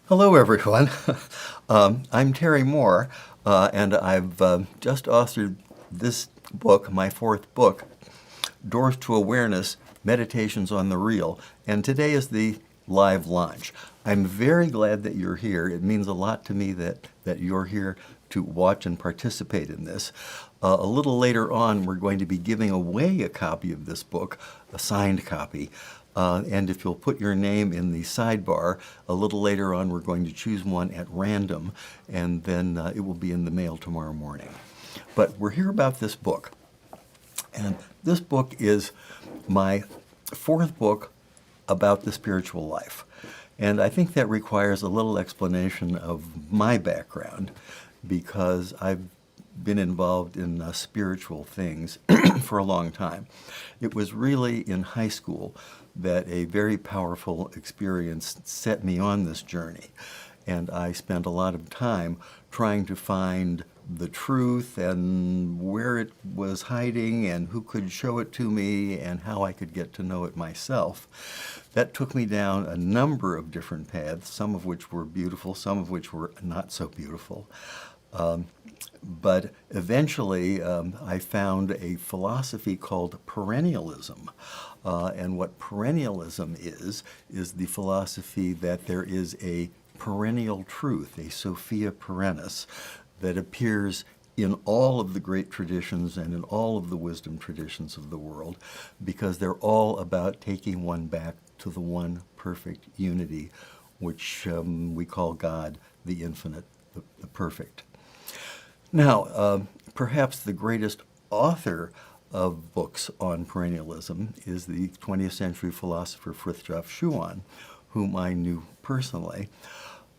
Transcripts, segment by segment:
Hello, everyone. I'm Terry Moore, and I've just authored this book, my fourth book, Doors to Awareness, Meditations on the Real, and today is the live launch. I'm very glad that you're here. It means a lot to me that you're here to watch and participate in this. A little later on, we're going to be giving away a copy of this book, a signed copy. And if you'll put your name in the sidebar, a little later on we're going to choose one at random, and then it will be in the mail tomorrow morning. But we're here about this book. And this book is my fourth book about the spiritual life. And I think that requires a little explanation of my background, because I've been involved in spiritual things for a long time. It was really in high school that a very powerful experience set me on this journey. And I spent a lot of time trying to find the truth and where it was hiding and who could show it to me and how I could get to know it myself. That took me down a number of different paths, some of which were beautiful, some of which were not so beautiful. But eventually, I found a philosophy called perennialism. And what perennialism is the philosophy that there is a perennial truth, a Sophia perennis, that appears in all of the great traditions and in all of the wisdom traditions of the world, because they're all about taking one back to the one perfect unity, which we call God, the infinite, the perfect. Now, perhaps the greatest author of books on perennialism is the 20th century philosopher Frithjof Schuon, whom I knew personally.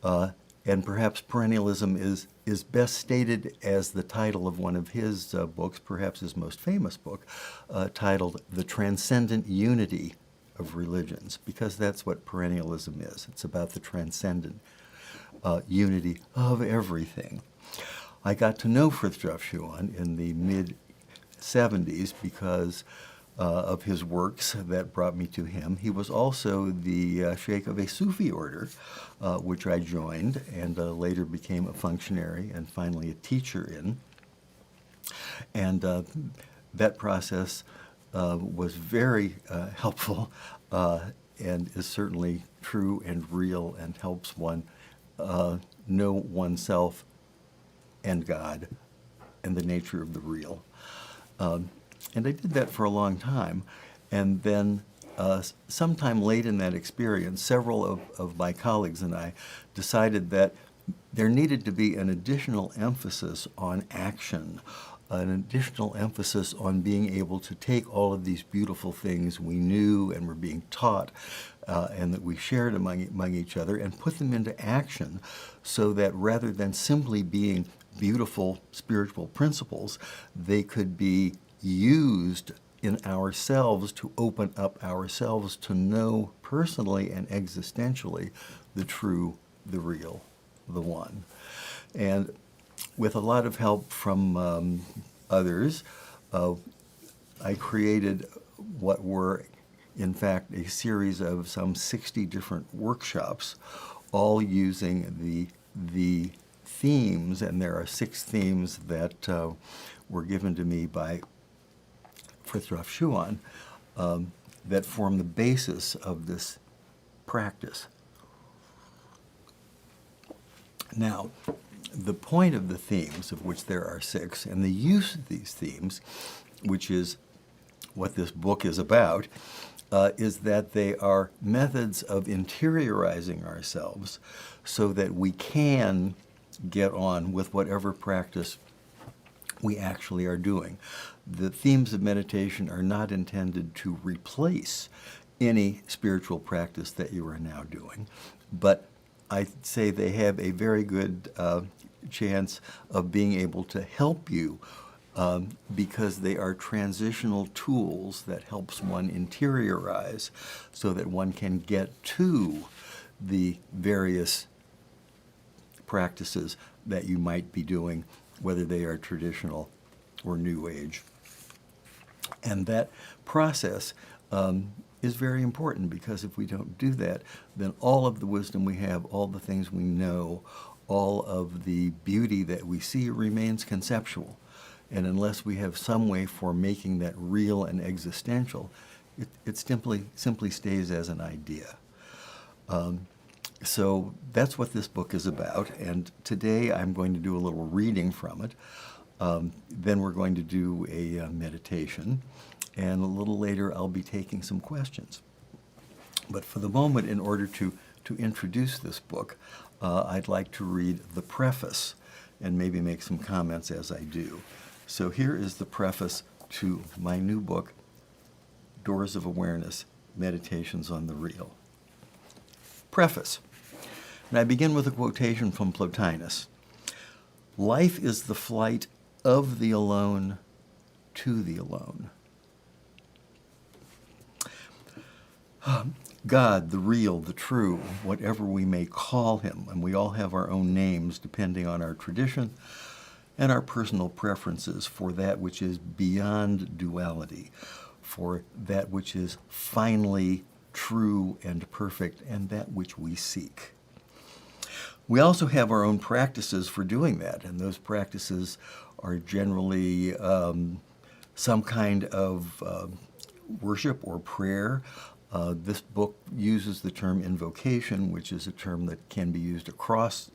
And perhaps perennialism is best stated as the title of one of his books, perhaps his most famous book, titled The Transcendent Unity of Religions, because that's what perennialism is. It's about the transcendent unity of everything. I got to know Frithjof Schuon in the mid-70s because of his works that brought me to him. He was also the sheikh of a Sufi order, which I joined and later became a functionary and finally a teacher in. And that process was very helpful and is certainly true and real and helps one know oneself and God and the nature of the real. And I did that for a long time. And then sometime late in that experience, several of my colleagues and I decided that there needed to be an additional emphasis on action, an additional emphasis on being able to take all of these beautiful things we knew and were being taught and that we shared among each other and put them into action, so that rather than simply being beautiful spiritual principles, they could be used in ourselves to open up ourselves to know personally and existentially the true, the real, the one. And with a lot of help from others, I created what were, in fact, a series of some 60 different workshops, all using the themes, and there are 6 themes that were given to me by Frithjof Schuon that form the basis of this practice. Now, the point of the themes, of which there are 6, and the use of these themes, which is what this book is about, is that they are methods of interiorizing ourselves so that we can get on with whatever practice we actually are doing. The themes of meditation are not intended to replace any spiritual practice that you are now doing, but I'd say they have a very good chance of being able to help you because they are transitional tools that helps one interiorize so that one can get to the various practices that you might be doing, whether they are traditional or New Age. And that process is very important, because if we don't do that, then all of the wisdom we have, all the things we know, all of the beauty that we see remains conceptual. And unless we have some way for making that real and existential, it simply stays as an idea. So that's what this book is about, and today I'm going to do a little reading from it. Then we're going to do a meditation, and a little later I'll be taking some questions. But for the moment, in order to introduce this book, I'd like to read the preface and maybe make some comments as I do. So here is the preface to my new book, Doors of Awareness, Meditations on the Real. Preface. And I begin with a quotation from Plotinus. Life is the flight of the alone to the alone. God, the real, the true, whatever we may call him, and we all have our own names depending on our tradition and our personal preferences for that which is beyond duality, for that which is finally true and perfect, and that which we seek. We also have our own practices for doing that, and those practices are generally some kind of worship or prayer. This book uses the term invocation, which is a term that can be used across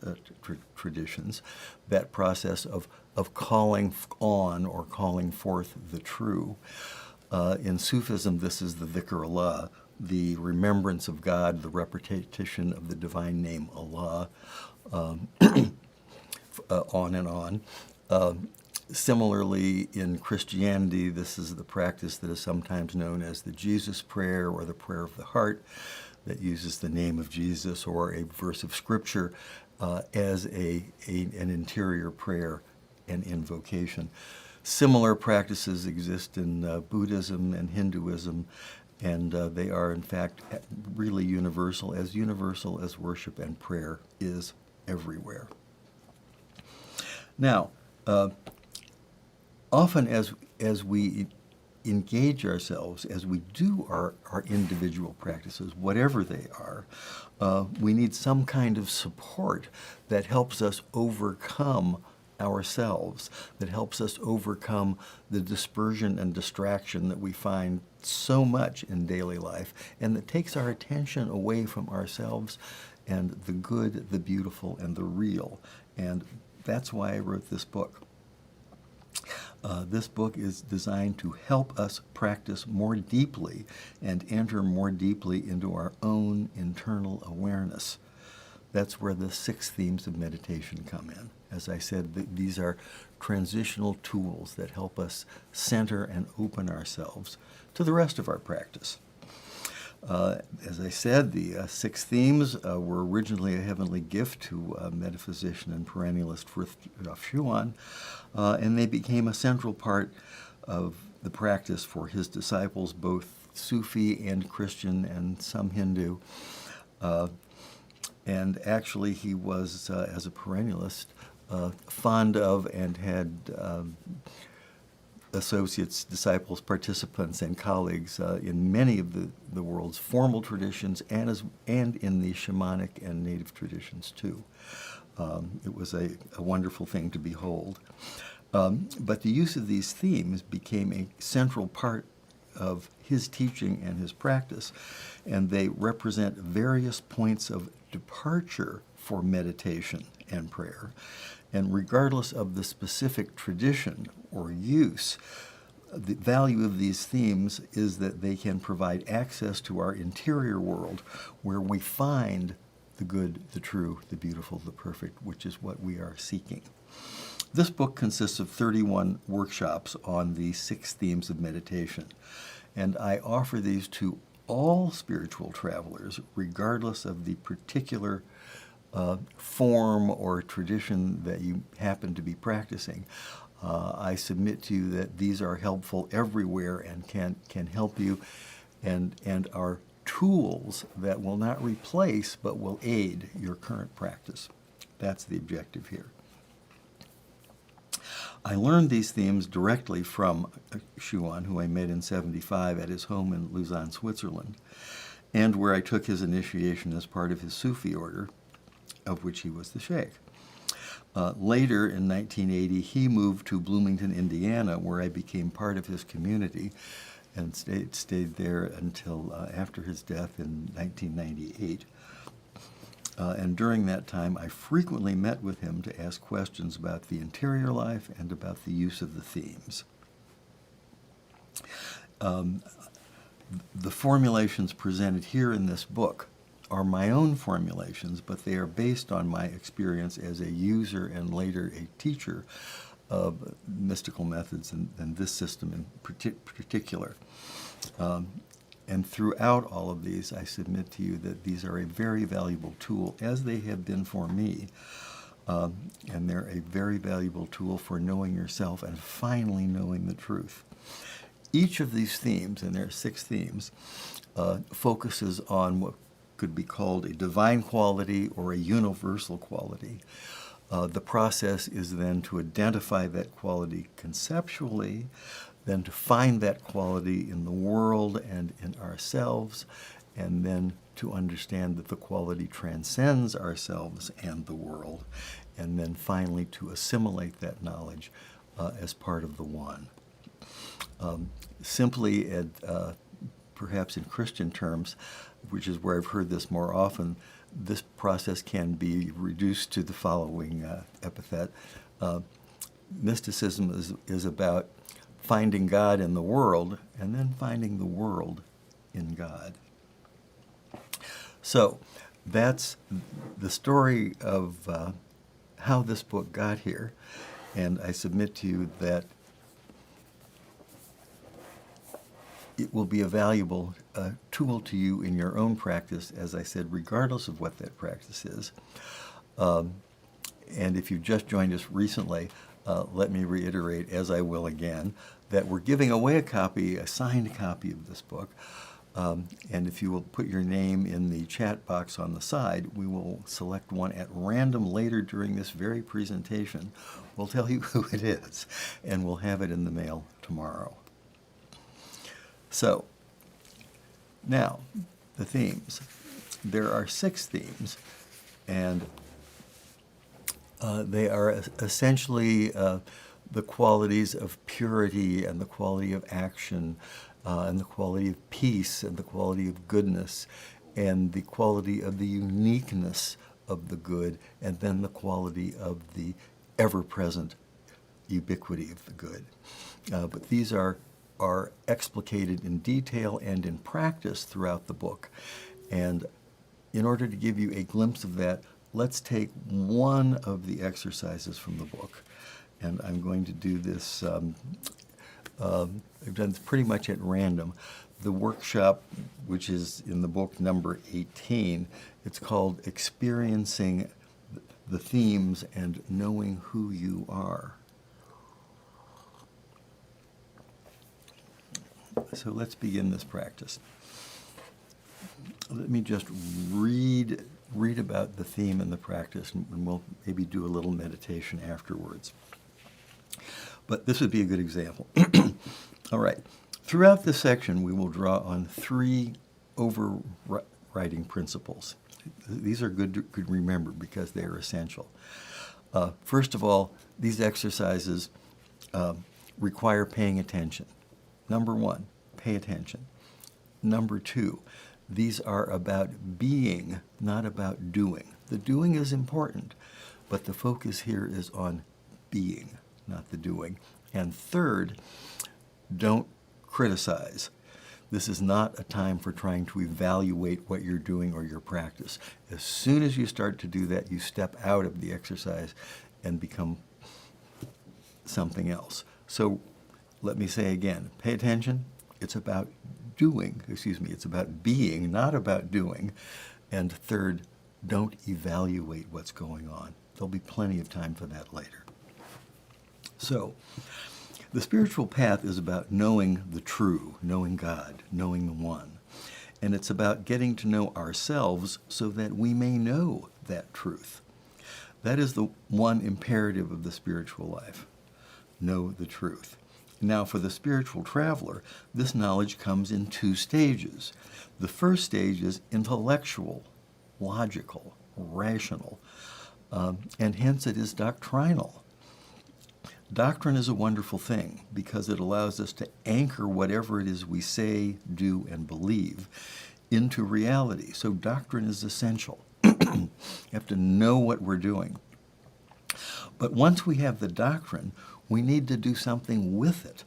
traditions, that process of calling on or calling forth the true. In Sufism, this is the dhikr Allah, the remembrance of God, the repetition of the divine name Allah, on and on. Similarly, in Christianity, this is the practice that is sometimes known as the Jesus prayer or the prayer of the heart, that uses the name of Jesus or a verse of Scripture as an interior prayer and invocation. Similar practices exist in Buddhism and Hinduism, and they are, in fact, really universal as worship and prayer is everywhere. Now, often as we engage ourselves, as we do our individual practices, whatever they are, we need some kind of support that helps us overcome ourselves, that helps us overcome the dispersion and distraction that we find so much in daily life, and that takes our attention away from ourselves and the good, the beautiful, and the real. And that's why I wrote this book. This book is designed to help us practice more deeply and enter more deeply into our own internal awareness. That's where the 6 themes of meditation come in. As I said, these are transitional tools that help us center and open ourselves to the rest of our practice. As I said, the 6 themes were originally a heavenly gift to metaphysician and perennialist Frithjof Schuon, and they became a central part of the practice for his disciples, both Sufi and Christian and some Hindu. And actually, he was, as a perennialist, fond of and had associates, disciples, participants, and colleagues in many of the world's formal traditions and in the shamanic and native traditions too. It was a wonderful thing to behold. But the use of these themes became a central part of his teaching and his practice, and they represent various points of departure for meditation and prayer. And regardless of the specific tradition or use, the value of these themes is that they can provide access to our interior world where we find the good, the true, the beautiful, the perfect, which is what we are seeking. This book consists of 31 workshops on the 6 themes of meditation, and I offer these to all spiritual travelers, regardless of the particular form or tradition that you happen to be practicing. I submit to you that these are helpful everywhere and can help you and are tools that will not replace but will aid your current practice. That's the objective here. I learned these themes directly from Schuon, who I met in '75 at his home in Lausanne, Switzerland, and where I took his initiation as part of his Sufi order, of which he was the sheikh. Later, in 1980, he moved to Bloomington, Indiana, where I became part of his community and stayed there until after his death in 1998. And during that time, I frequently met with him to ask questions about the interior life and about the use of the themes. The formulations presented here in this book are my own formulations, but they are based on my experience as a user and later a teacher of mystical methods and this system in particular. And throughout all of these, I submit to you that these are a very valuable tool, as they have been for me. And they're a very valuable tool for knowing yourself and finally knowing the truth. Each of these themes, and there are 6 themes, focuses on what could be called a divine quality or a universal quality. The process is then to identify that quality conceptually, then to find that quality in the world and in ourselves, and then to understand that the quality transcends ourselves and the world, and then finally to assimilate that knowledge as part of the one. Simply, perhaps in Christian terms, which is where I've heard this more often, this process can be reduced to the following epithet. Mysticism is about finding God in the world and then finding the world in God. So that's the story of how this book got here, and I submit to you that it will be a valuable tool to you in your own practice, as I said, regardless of what that practice is. And if you've just joined us recently, let me reiterate, as I will again, that we're giving away a signed copy of this book. And if you will put your name in the chat box on the side, we will select one at random later during this very presentation. We'll tell you who it is, and we'll have it in the mail tomorrow. So, now, the themes. There are 6 themes, and they are essentially the qualities of purity and the quality of action and the quality of peace and the quality of goodness and the quality of the uniqueness of the good, and then the quality of the ever-present ubiquity of the good. But these are explicated in detail and in practice throughout the book. And in order to give you a glimpse of that, let's take one of the exercises from the book. And I'm going to do this, I've done this pretty much at random. The workshop, which is in the book number 18, it's called Experiencing the Themes and Knowing Who You Are. So let's begin this practice. Let me just read about the theme and the practice, and we'll maybe do a little meditation afterwards. But this would be a good example. All right. Throughout this section, we will draw on 3 overriding principles. These are good to remember because they are essential. First of all, these exercises require paying attention. Number 1, pay attention. Number 2, these are about being, not about doing. The doing is important, but the focus here is on being, not the doing. And third, don't criticize. This is not a time for trying to evaluate what you're doing or your practice. As soon as you start to do that, you step out of the exercise and become something else. So let me say again, pay attention. It's about it's about being, not about doing. And third, don't evaluate what's going on. There'll be plenty of time for that later. So, the spiritual path is about knowing the true, knowing God, knowing the one. And it's about getting to know ourselves so that we may know that truth. That is the one imperative of the spiritual life. know the truth. Now, for the spiritual traveler, this knowledge comes in two stages. The first stage is intellectual, logical, rational, and hence it is doctrinal. Doctrine is a wonderful thing because it allows us to anchor whatever it is we say, do, and believe into reality. So doctrine is essential. You have to know what we're doing. But once we have the doctrine, we need to do something with it.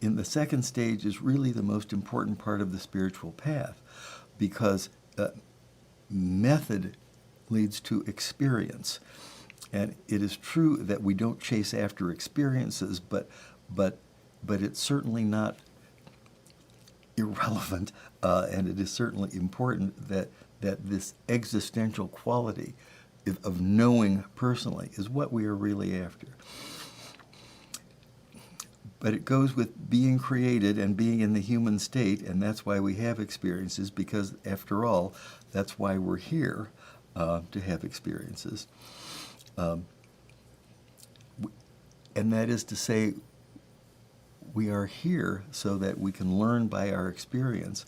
In the second stage is really the most important part of the spiritual path because method leads to experience. And it is true that we don't chase after experiences, but it's certainly not irrelevant, and it is certainly important that this existential quality of knowing personally is what we are really after. But it goes with being created and being in the human state, and that's why we have experiences, because after all, that's why we're here, to have experiences. And that is to say, we are here so that we can learn by our experience,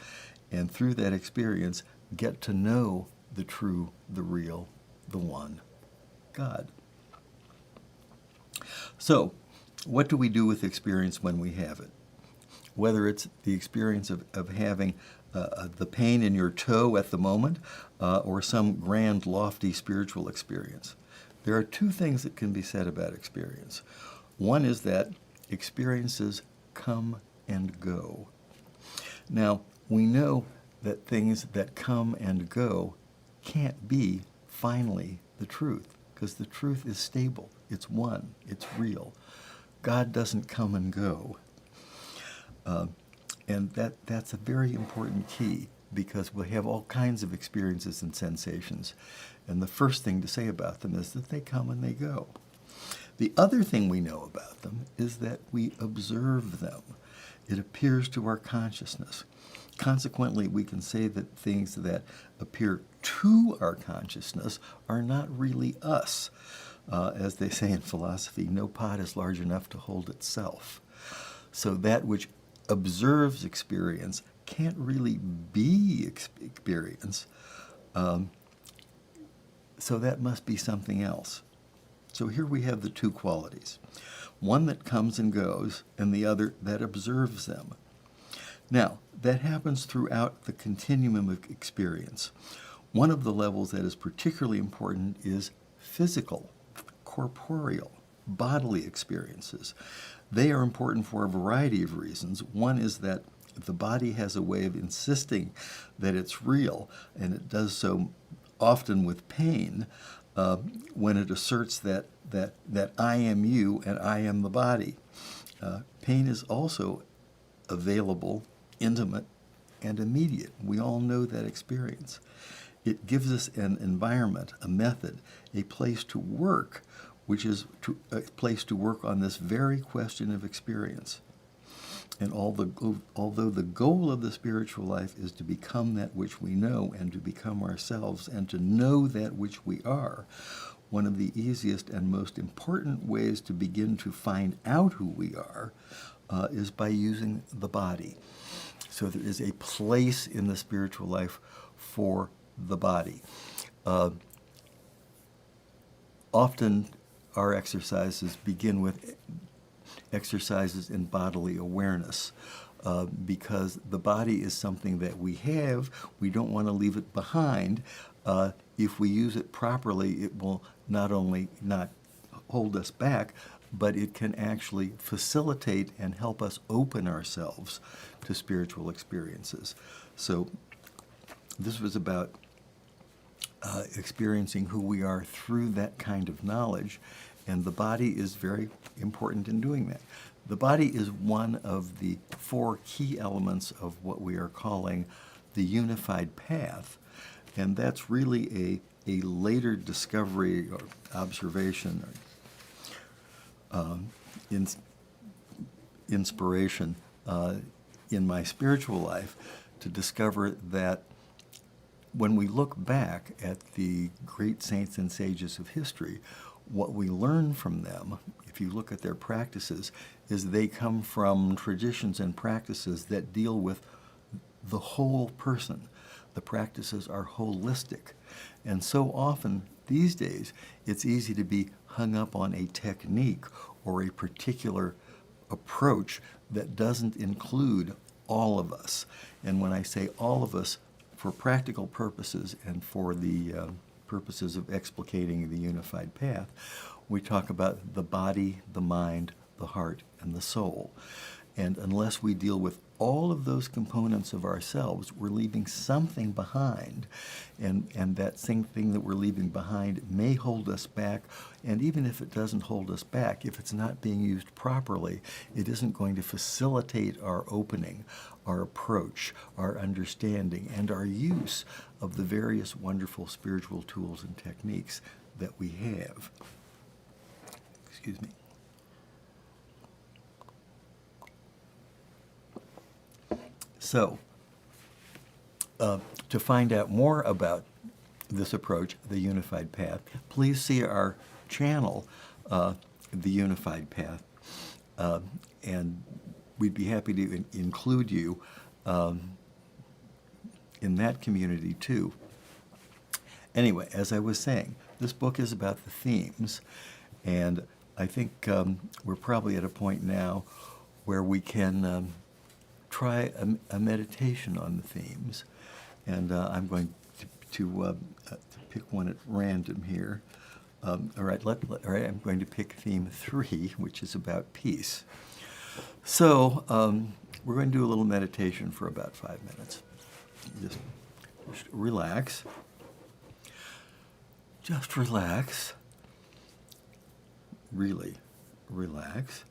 and through that experience, get to know the true, the real, the one, God. So, what do we do with experience when we have it? Whether it's the experience of having the pain in your toe at the moment, or some grand, lofty spiritual experience. There are two things that can be said about experience. One is that experiences come and go. Now, we know that things that come and go can't be finally the truth, because the truth is stable, it's one, it's real. God doesn't come and go. And that's a very important key, because we'll have all kinds of experiences and sensations. And the first thing to say about them is that they come and they go. The other thing we know about them is that we observe them. It appears to our consciousness. Consequently, we can say that things that appear to our consciousness are not really us. As they say in philosophy, no pot is large enough to hold itself. So that which observes experience can't really be experience. So that must be something else. So here we have the two qualities. One that comes and goes, and the other that observes them. Now, that happens throughout the continuum of experience. One of the levels that is particularly important is physical, corporeal, bodily experiences. They are important for a variety of reasons. One is that the body has a way of insisting that it's real, and it does so often with pain, when it asserts that I am you and I am the body. Pain is also available, intimate, and immediate. We all know that experience. It gives us an environment, a method, a place to work, which is a place to work on this very question of experience. And although the goal of the spiritual life is to become that which we know and to become ourselves and to know that which we are, one of the easiest and most important ways to begin to find out who we are is by using the body. So there is a place in the spiritual life for the body. Often our exercises begin with exercises in bodily awareness, because the body is something that we have. We don't want to leave it behind. If we use it properly, it will not only not hold us back, but it can actually facilitate and help us open ourselves to spiritual experiences. So this was about experiencing who we are through that kind of knowledge, and the body is very important in doing that. The body is one of the four key elements of what we are calling the unified path, and that's really a later discovery or observation or inspiration in my spiritual life to discover that when we look back at the great saints and sages of history, what we learn from them, if if you look at their practices, is they come from traditions and practices that deal with the whole person. The practices are holistic. And so often these days, it's easy to be hung up on a technique or a particular approach that doesn't include all of us. And when I say all of us, for practical purposes and for the purposes of explicating the unified path, we talk about the body, the mind, the heart, and the soul. And unless we deal with all of those components of ourselves, we're leaving something behind. And that same thing that we're leaving behind may hold us back. And even if it doesn't hold us back, if it's not being used properly, it isn't going to facilitate our opening, our approach, our understanding, and our use of the various wonderful spiritual tools and techniques that we have. Excuse me. So, to find out more about this approach, the Unified Path, please see our channel, The Unified Path, and we'd be happy to include you in that community too. Anyway, as I was saying, this book is about the themes, and I think we're probably at a point now where we can try a meditation on the themes, and I'm going to pick one at random here. All right, I'm going to pick theme 3, which is about peace. So we're going to do a little meditation for about 5 minutes. Just relax. Just relax. Really relax.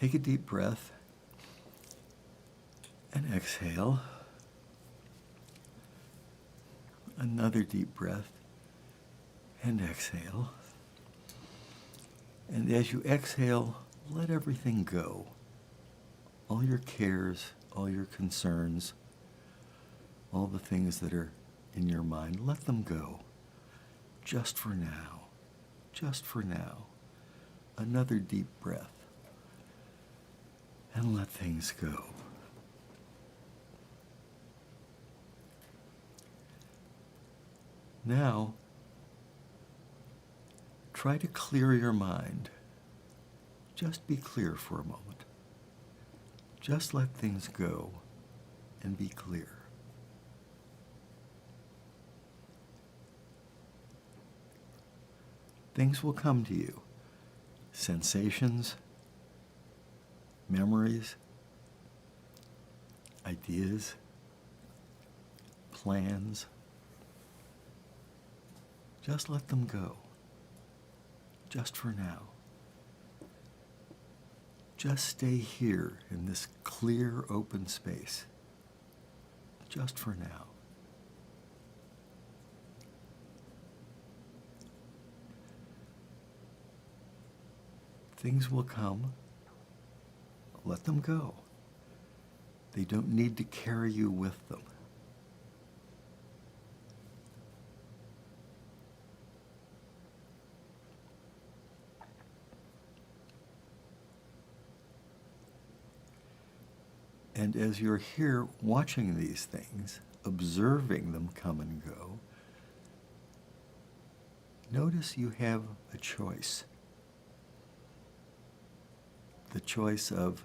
Take a deep breath and exhale. Another deep breath and exhale. And as you exhale, let everything go. All your cares, all your concerns, all the things that are in your mind, let them go. Just for now. Just for now. Another deep breath. And let things go. Now, try to clear your mind. Just be clear for a moment. Just let things go and be clear. Things will come to you. Sensations, memories, ideas, plans. Just let them go. Just for now. Just stay here in this clear, open space. Just for now. Things will come. Let them go. They don't need to carry you with them. And as you're here watching these things, observing them come and go, notice you have a choice. The choice of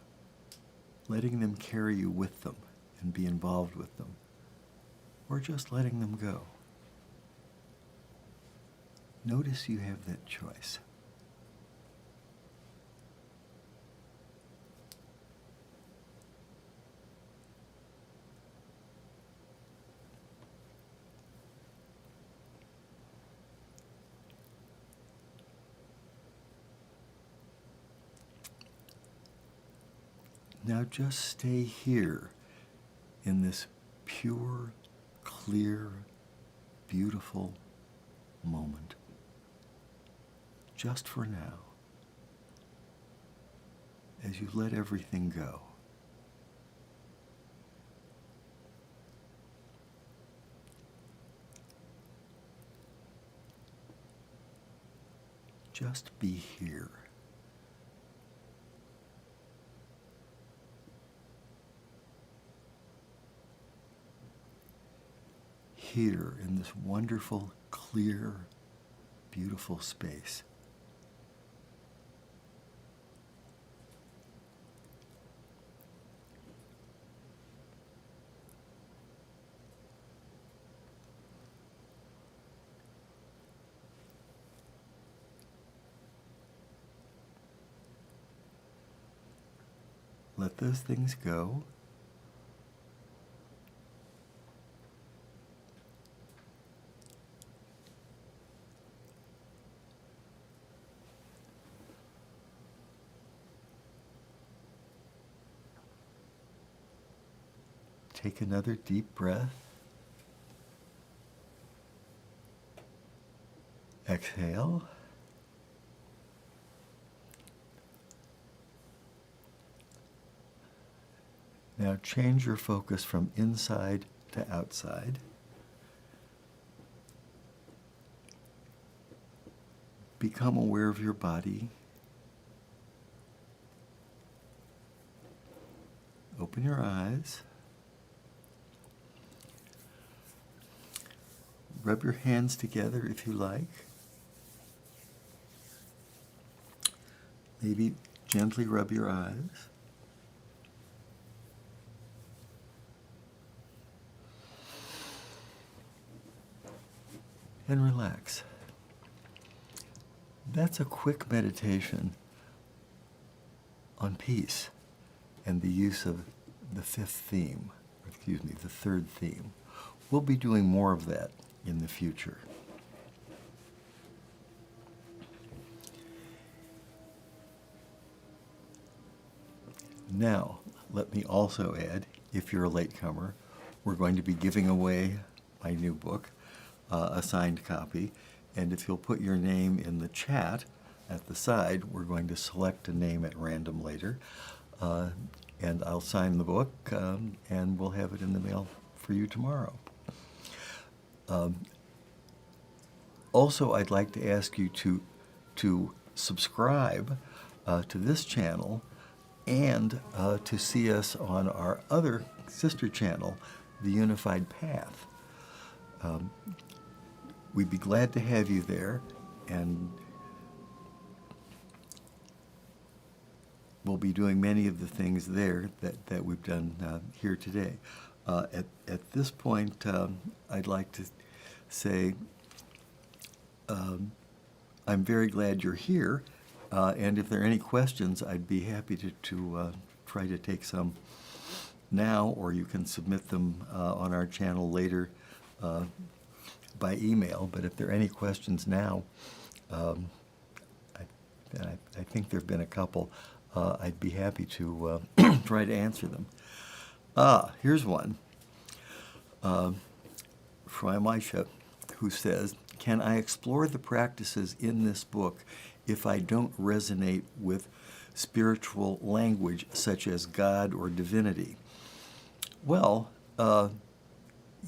letting them carry you with them and be involved with them, or just letting them go. Notice you have that choice. Now just stay here in this pure, clear, beautiful moment. Just for now. As you let everything go. Just be here. Here in this wonderful, clear, beautiful space. Let those things go. Take another deep breath. Exhale. Now change your focus from inside to outside. Become aware of your body. Open your eyes. Rub your hands together if you like. Maybe gently rub your eyes. And relax. That's a quick meditation on peace and the use of the third theme. We'll be doing more of that in the future. Now, let me also add, if you're a latecomer, we're going to be giving away my new book, a signed copy, and if you'll put your name in the chat at the side, we're going to select a name at random later, and I'll sign the book, and we'll have it in the mail for you tomorrow. Also, I'd like to ask you to subscribe to this channel and to see us on our other sister channel, The Unified Path. We'd be glad to have you there, and we'll be doing many of the things there that we've done here today. At this point, I'd like to say I'm very glad you're here, and if there are any questions, I'd be happy to try to take some now, or you can submit them on our channel later by email. But if there are any questions now, I think there have been a couple, I'd be happy to try to answer them. Here's one from Elisha, who says, can I explore the practices in this book if I don't resonate with spiritual language such as God or divinity? Well,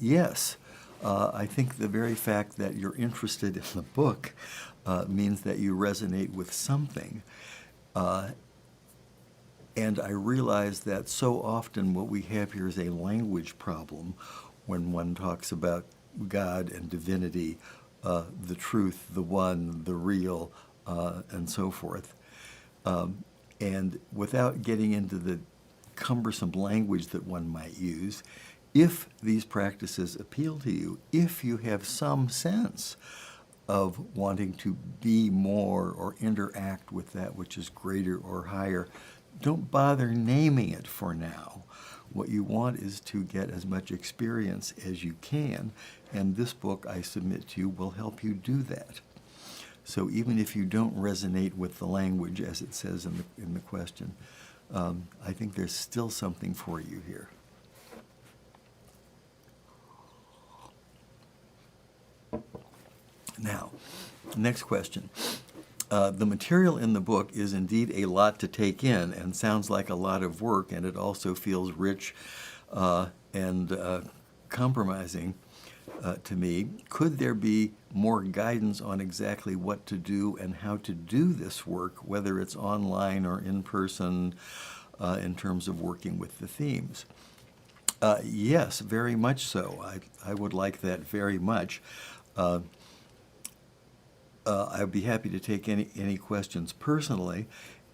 yes. I think the very fact that you're interested in the book means that you resonate with something. And I realize that so often what we have here is a language problem when one talks about God and divinity, the truth, the one, the real, and so forth. And without getting into the cumbersome language that one might use, if these practices appeal to you, if you have some sense of wanting to be more or interact with that which is greater or higher, don't bother naming it for now. What you want is to get as much experience as you can, and this book, I submit to you, will help you do that. So even if you don't resonate with the language, as it says in the question, I think there's still something for you here. Now, next question. The material in the book is indeed a lot to take in and sounds like a lot of work, and it also feels rich and compromising. to me. Could there be more guidance on exactly what to do and how to do this work, whether it's online or in person, in terms of working with the themes? Yes, very much so. I would like that very much. I'd be happy to take any questions personally,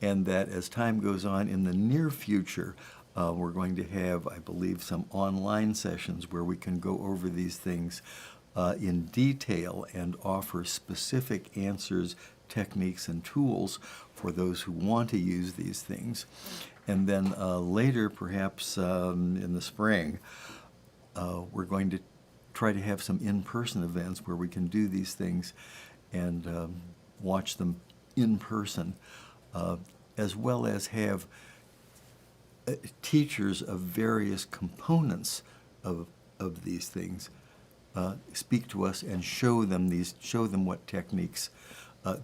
and that as time goes on in the near future, we're going to have, I believe, some online sessions where we can go over these things in detail and offer specific answers, techniques, and tools for those who want to use these things. And then later, perhaps in the spring, we're going to try to have some in-person events where we can do these things and watch them in person, as well as have teachers of various components of these things speak to us and show them what techniques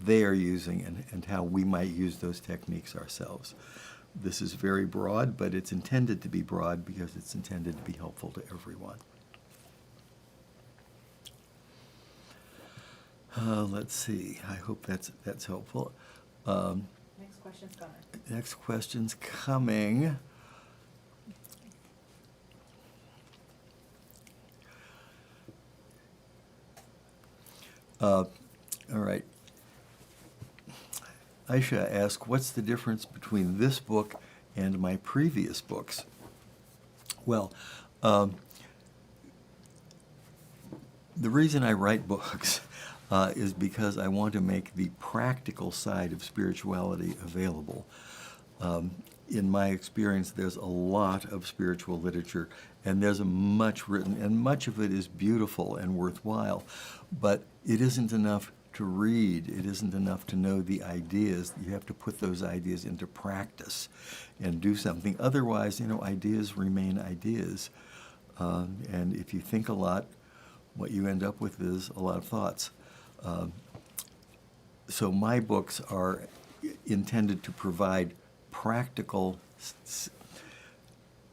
they are using and how we might use those techniques ourselves. This is very broad, but it's intended to be broad because it's intended to be helpful to everyone. Let's see. I hope that's helpful. Next question's coming. Next question's coming. All right. Aisha asked, what's the difference between this book and my previous books? Well, the reason I write books is because I want to make the practical side of spirituality available. In my experience, there's a lot of spiritual literature, and there's much written, and much of it is beautiful and worthwhile, but it isn't enough to read. It isn't enough to know the ideas. You have to put those ideas into practice and do something. Otherwise, ideas remain ideas. And if you think a lot, what you end up with is a lot of thoughts. So my books are intended to provide practical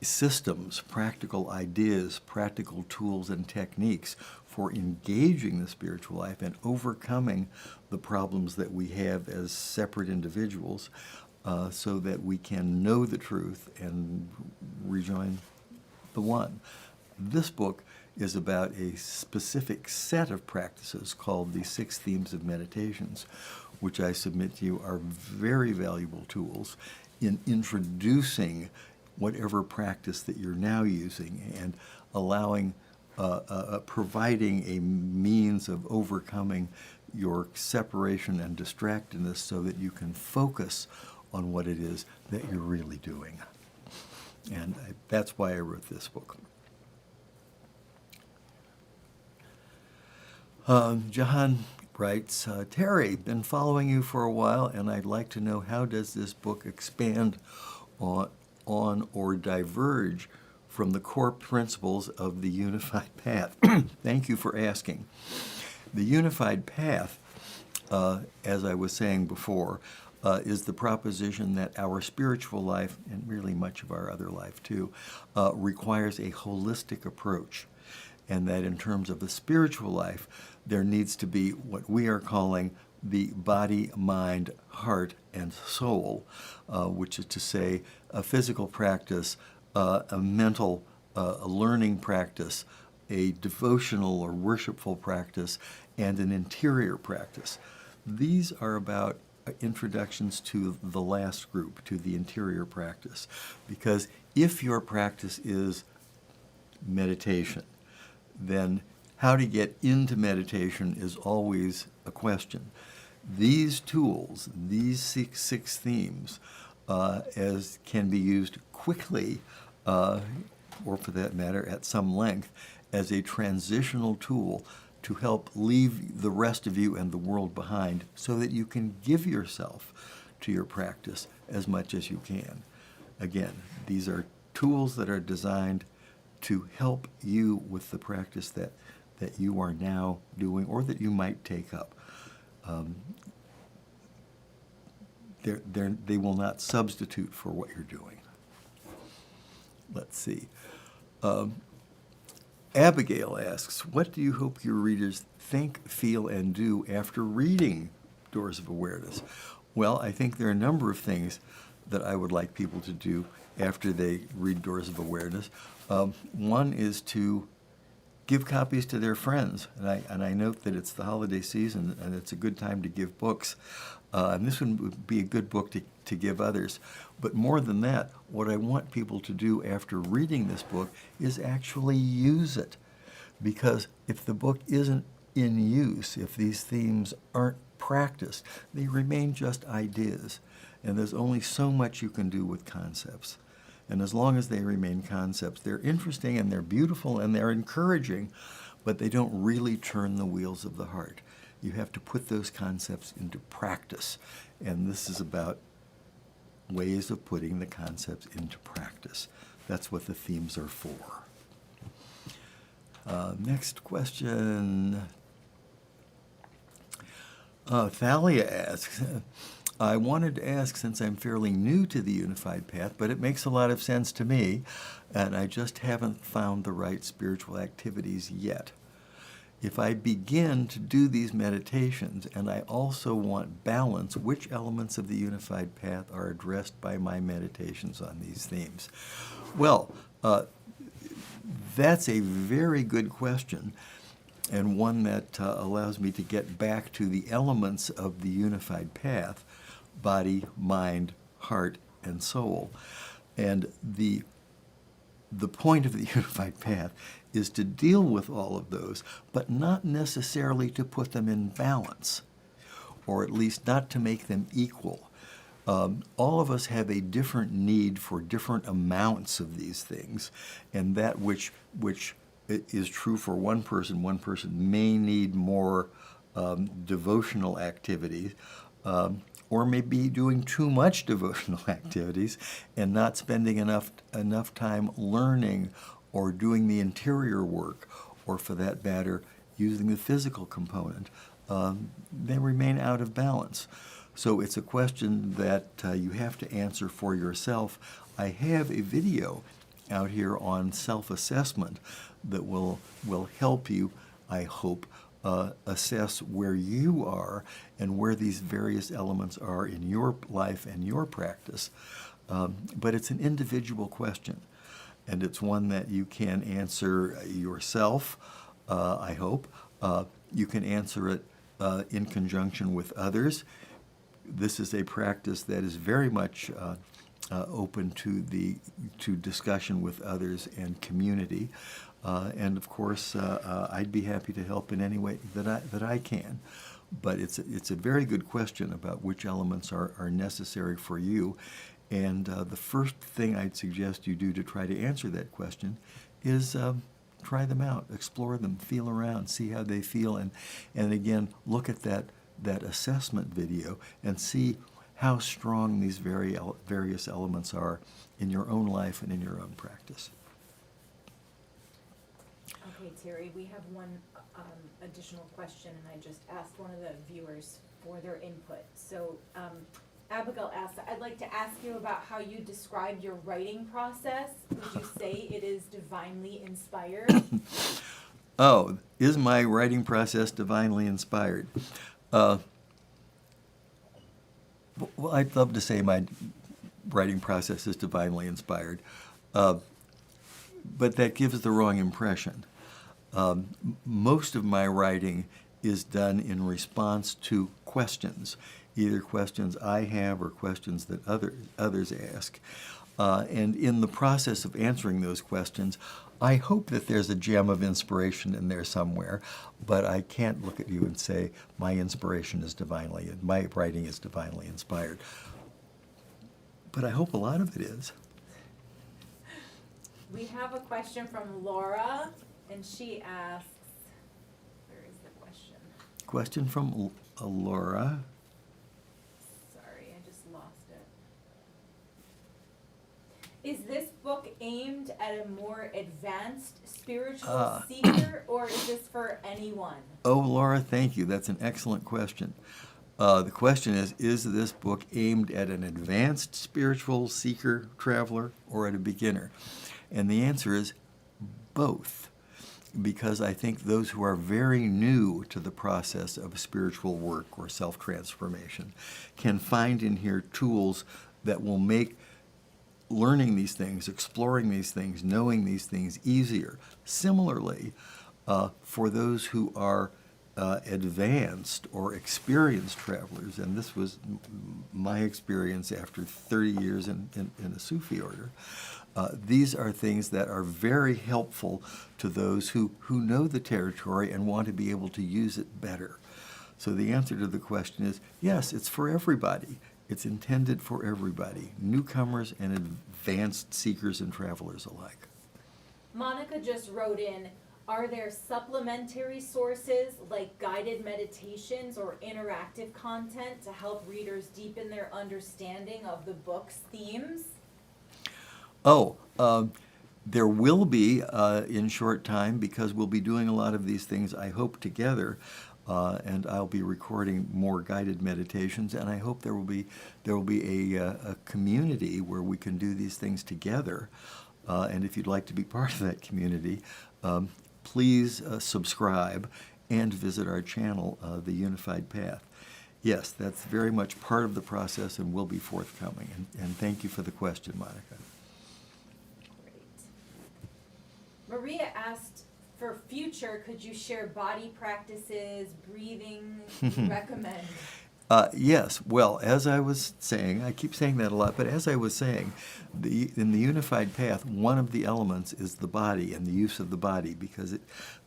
systems, practical ideas, practical tools and techniques for engaging the spiritual life and overcoming the problems that we have as separate individuals, so that we can know the truth and rejoin the one. This book is about a specific set of practices called the 6 Themes of Meditations, which I submit to you are very valuable tools in introducing whatever practice that you're now using and allowing, providing a means of overcoming your separation and distractedness so that you can focus on what it is that you're really doing. And that's why I wrote this book. Jahan writes, Terry, been following you for a while, and I'd like to know, how does this book expand on or diverge from the core principles of the unified path? Thank you for asking. The unified path, as I was saying before, is the proposition that our spiritual life, and really much of our other life too, requires a holistic approach. And that in terms of the spiritual life, there needs to be what we are calling the body, mind, heart, and soul, which is to say a physical practice, a mental a learning practice, a devotional or worshipful practice, and an interior practice. These are about introductions to the last group, to the interior practice. Because if your practice is meditation, then how to get into meditation is always a question. These tools, these six themes, as can be used quickly, or for that matter at some length, as a transitional tool to help leave the rest of you and the world behind so that you can give yourself to your practice as much as you can. Again, these are tools that are designed to help you with the practice that you are now doing or that you might take up. They will not substitute for what you're doing. Let's see. Abigail asks, what do you hope your readers think, feel, and do after reading Doors of Awareness? Well, I think there are a number of things that I would like people to do after they read Doors of Awareness. One is to give copies to their friends, and I note that it's the holiday season, and it's a good time to give books. And this would be a good book to give others. But more than that, what I want people to do after reading this book is actually use it. Because if the book isn't in use, if these themes aren't practiced, they remain just ideas. And there's only so much you can do with concepts. And as long as they remain concepts, they're interesting and they're beautiful and they're encouraging, but they don't really turn the wheels of the heart. You have to put those concepts into practice. And this is about ways of putting the concepts into practice. That's what the themes are for. Next question. Thalia asks, I wanted to ask, since I'm fairly new to the Unified Path, but it makes a lot of sense to me, and I just haven't found the right spiritual activities yet. If I begin to do these meditations and I also want balance, which elements of the Unified Path are addressed by my meditations on these themes? Well, that's a very good question, and one that allows me to get back to the elements of the Unified Path: body, mind, heart, and soul. And the point of the Unified Path is to deal with all of those, but not necessarily to put them in balance, or at least not to make them equal. All of us have a different need for different amounts of these things, and that which is true for one person may need more devotional activities, or may be doing too much devotional activities and not spending enough time learning or doing the interior work, or for that matter, using the physical component. They remain out of balance. So it's a question that you have to answer for yourself. I have a video out here on self-assessment that will help you, I hope, assess where you are and where these various elements are in your life and your practice. But it's an individual question, and it's one that you can answer yourself, I hope. You can answer it in conjunction with others. This is a practice that is very much open to discussion with others and community. And of course, I'd be happy to help in any way that I can. But it's a very good question about which elements are necessary for you. And the first thing I'd suggest you do to try to answer that question is try them out, explore them, feel around, see how they feel, and again, look at that assessment video and see how strong these various elements are in your own life and in your own practice. Okay, Terry, we have one additional question, and I just asked one of the viewers for their input. So Abigail asked, I'd like to ask you about how you describe your writing process. Would you say it is divinely inspired? Oh, is my writing process divinely inspired? Well, I'd love to say my writing process is divinely inspired, but that gives the wrong impression. Most of my writing is done in response to questions, either questions I have or questions that others ask. And in the process of answering those questions, I hope that there's a gem of inspiration in there somewhere, but I can't look at you and say my writing is divinely inspired. But I hope a lot of it is. We have a question from Laura, and she asks, where is the question? Question from Laura. Sorry, I just lost it. Is this book aimed at a more advanced spiritual seeker, or is this for anyone? Oh, Laura, thank you. That's an excellent question. The question is this book aimed at an advanced spiritual seeker, traveler, or at a beginner? And the answer is both. because I think those who are very new to the process of spiritual work or self-transformation can find in here tools that will make learning these things, exploring these things, knowing these things easier. Similarly, for those who are advanced or experienced travelers, and this was my experience after 30 years in a Sufi order, these are things that are very helpful to those who know the territory and want to be able to use it better. So the answer to the question is, yes, it's for everybody. It's intended for everybody, newcomers and advanced seekers and travelers alike. Monica just wrote in, are there supplementary sources like guided meditations or interactive content to help readers deepen their understanding of the book's themes? Oh, there will be in short time, because we'll be doing a lot of these things, I hope, together. And I'll be recording more guided meditations, and I hope there will be a community where we can do these things together. And if you'd like to be part of that community, please subscribe and visit our channel, The Unified Path. Yes, that's very much part of the process and will be forthcoming. And thank you for the question, Monica. Great. Maria asked, for future, could you share body practices, breathing you recommend? Yes. Well, as I was saying, I keep saying that a lot, but as I was saying, in the Unified Path, one of the elements is the body and the use of the body, because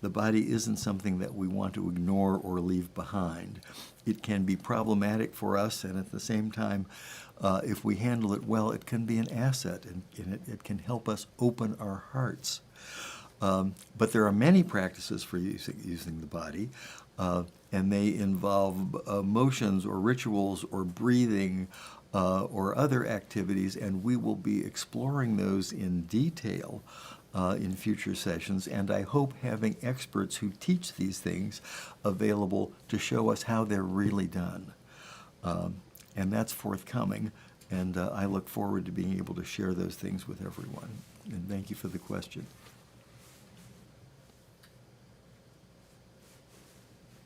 the body isn't something that we want to ignore or leave behind. It can be problematic for us, and at the same time, if we handle it well, it can be an asset, and it can help us open our hearts. But there are many practices for using the body, and they involve motions or rituals or breathing or other activities, and we will be exploring those in detail in future sessions, and I hope having experts who teach these things available to show us how they're really done. And that's forthcoming, and I look forward to being able to share those things with everyone. And thank you for the question.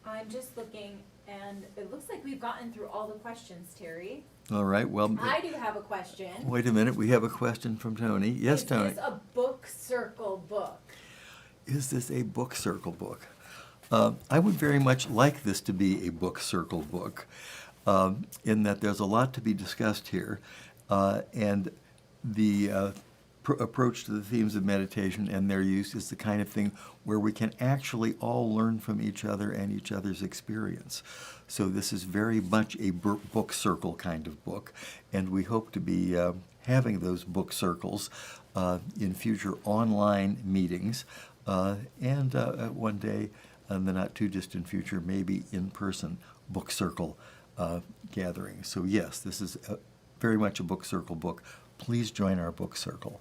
I'm just looking, and it looks like we've gotten through all the questions, Terry. All right, well... I do have a question. Wait a minute, we have a question from Tony. Yes, Tony. Is this a book circle book? Is this a book circle book? I would very much like this to be a book circle book, in that there's a lot to be discussed here, and the approach to the themes of meditation and their use is the kind of thing where we can actually all learn from each other and each other's experience. So this is very much a book circle kind of book, and we hope to be having those book circles in future online meetings, and one day in the not too distant future, maybe in-person book circle gatherings. So yes, this is very much a book circle book. Please join our book circle.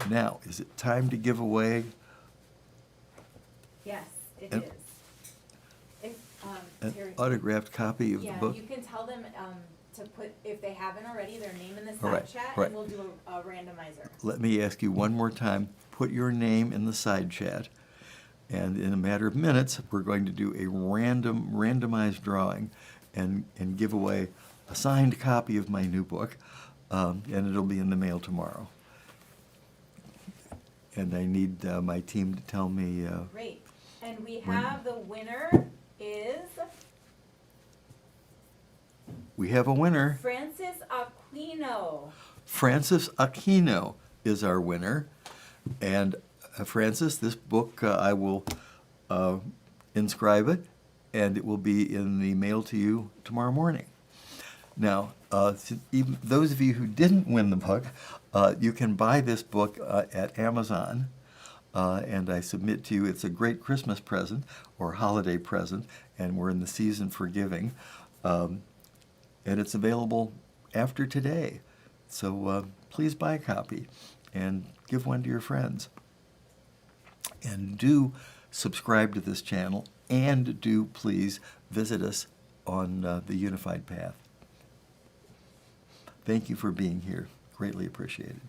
Now, is it time to give away Yes, it An- is. an Terry, autographed copy of the book? you can tell them to put, if they haven't already, their name in the side All right, chat, right. and we'll do a randomizer. Let me ask you one more time. Put your name in the side chat, and in a matter of minutes, we're going to do a randomized drawing and give away a signed copy of my new book, and it'll be in the mail tomorrow. And I need my team to tell me. Great. And we when- have the winner is We have a winner. Francis Aquino. Francis Aquino is our winner. And Francis, this book, I will inscribe it, and it will be in the mail to you tomorrow morning. Now, even those of you who didn't win the book, you can buy this book at Amazon, and I submit to you it's a great Christmas present or holiday present, and we're in the season for giving. And it's available after today. So please buy a copy and give one to your friends. And do subscribe to this channel, and do please visit us on the Unified Path. Thank you for being here. Greatly appreciated.